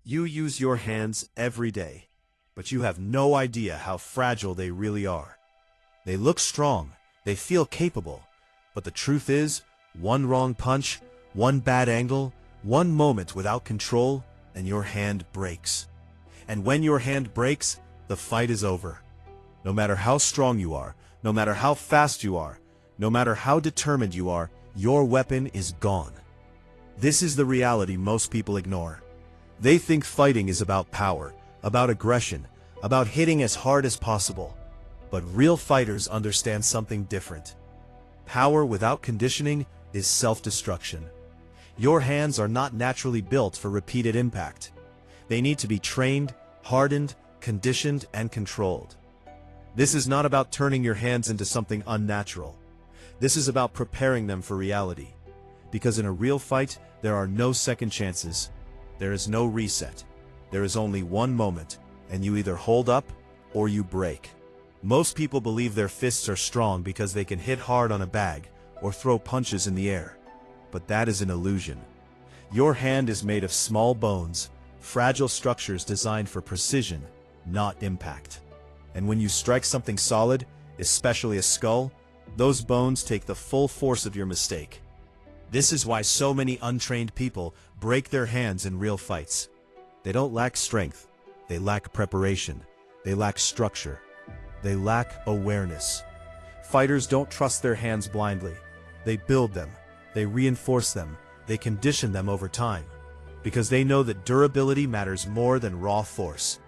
You use your hands every day, but you have no idea how fragile they really are. They look strong, they feel capable, but the truth is, one wrong punch, one bad angle, one moment without control, and your hand breaks. And when your hand breaks, the fight is over. No matter how strong you are, no matter how fast you are, no matter how determined you are, your weapon is gone. This is the reality most people ignore. They think fighting is about power, about aggression, about hitting as hard as possible. But real fighters understand something different. Power without conditioning is self-destruction. Your hands are not naturally built for repeated impact. They need to be trained, hardened, conditioned, and controlled. This is not about turning your hands into something unnatural. This is about preparing them for reality. Because in a real fight, there are no second chances. There is no reset. There is only one moment, and you either hold up or you break. Most people believe their fists are strong because they can hit hard on a bag or throw punches in the air. But that is an illusion. Your hand is made of small bones, fragile structures designed for precision, not impact. And when you strike something solid, especially a skull, those bones take the full force of your mistake. This is why so many untrained people break their hands in real fights. They don't lack strength. They lack preparation. They lack structure. They lack awareness. Fighters don't trust their hands blindly. They build them. They reinforce them. They condition them over time. Because they know that durability matters more than raw force.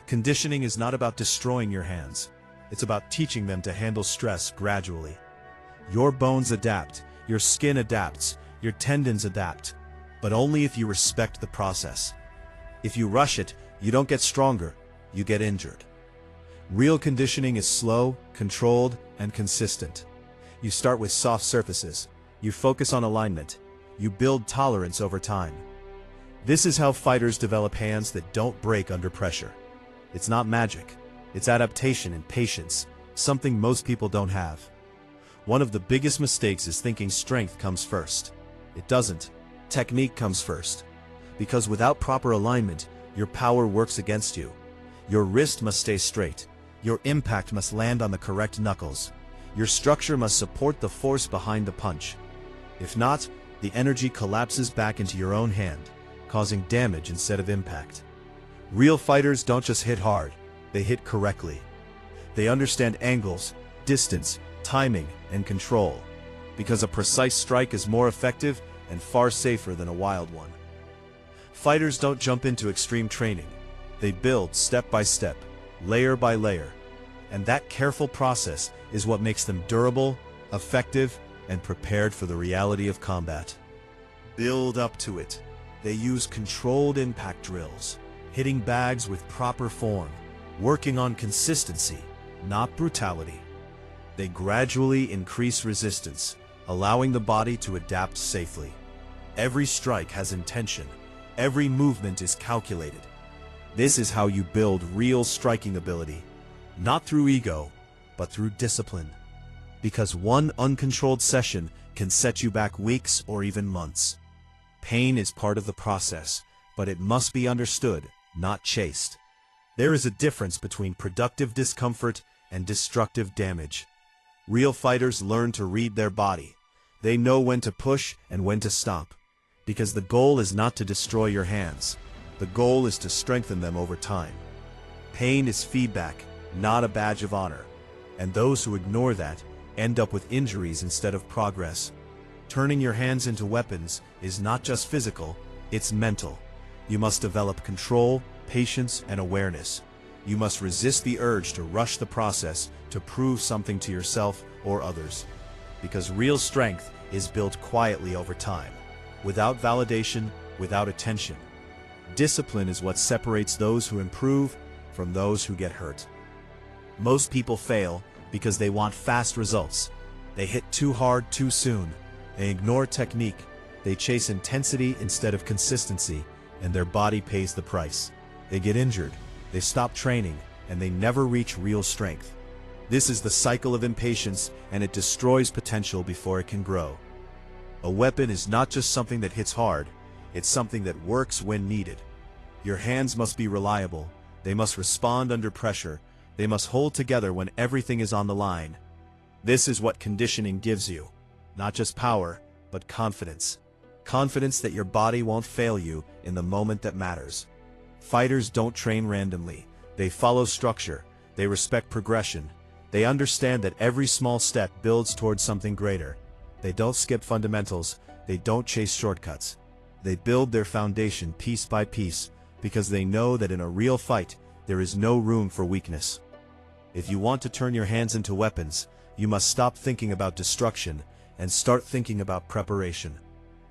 Conditioning is not about destroying your hands. It's about teaching them to handle stress gradually. Your bones adapt. Your skin adapts. Your tendons adapt. But only if you respect the process. If you rush it, you don't get stronger. You get injured. Real conditioning is slow, controlled, and consistent. You start with soft surfaces. You focus on alignment. You build tolerance over time. This is how fighters develop hands that don't break under pressure. It's not magic. It's adaptation and patience, something most people don't have. One of the biggest mistakes is thinking strength comes first. It doesn't. Technique comes first. Because without proper alignment, your power works against you. Your wrist must stay straight. Your impact must land on the correct knuckles. Your structure must support the force behind the punch. If not, the energy collapses back into your own hand, causing damage instead of impact. Real fighters don't just hit hard, they hit correctly. They understand angles, distance, timing, and control, because a precise strike is more effective and far safer than a wild one. Fighters don't jump into extreme training. They build step by step, layer by layer, and that careful process is what makes them durable, effective, and prepared for the reality of combat. Build up to it. They use controlled impact drills, hitting bags with proper form, working on consistency, not brutality. They gradually increase resistance, allowing the body to adapt safely. Every strike has intention. Every movement is calculated. This is how you build real striking ability, not through ego, but through discipline. Because one uncontrolled session can set you back weeks or even months. Pain is part of the process, but it must be understood, not chased. There is a difference between productive discomfort and destructive damage. Real fighters learn to read their body. They know when to push and when to stop. Because the goal is not to destroy your hands. The goal is to strengthen them over time. Pain is feedback, not a badge of honor. And those who ignore that end up with injuries instead of progress. Turning your hands into weapons is not just physical, it's mental. You must develop control, patience, and awareness. You must resist the urge to rush the process to prove something to yourself or others. Because real strength is built quietly over time, without validation, without attention. Discipline is what separates those who improve from those who get hurt. Most people fail because they want fast results. They hit too hard too soon. They ignore technique. They chase intensity instead of consistency, and their body pays the price. They get injured. They stop training, and they never reach real strength. This is the cycle of impatience, and it destroys potential before it can grow. A weapon is not just something that hits hard, it's something that works when needed. Your hands must be reliable. They must respond under pressure. They must hold together when everything is on the line. This is what conditioning gives you. Not just power, but confidence. Confidence that your body won't fail you in the moment that matters. Fighters don't train randomly. They follow structure. They respect progression. They understand that every small step builds towards something greater. They don't skip fundamentals. They don't chase shortcuts. They build their foundation piece by piece because they know that in a real fight, there is no room for weakness. If you want to turn your hands into weapons, you must stop thinking about destruction and start thinking about preparation.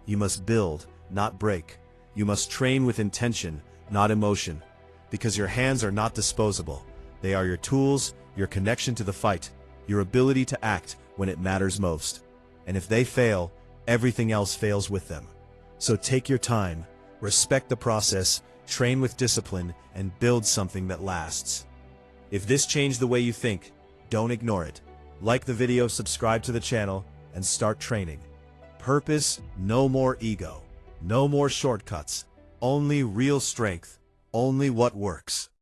You must build, not break. You must train with intention, not emotion. Because your hands are not disposable. They are your tools, your connection to the fight, your ability to act when it matters most. And if they fail, everything else fails with them. So take your time, respect the process, train with discipline, and build something that lasts. If this changed the way you think, don't ignore it. Like the video, subscribe to the channel, and start training. Purpose, no more ego. No more shortcuts. Only real strength. Only what works.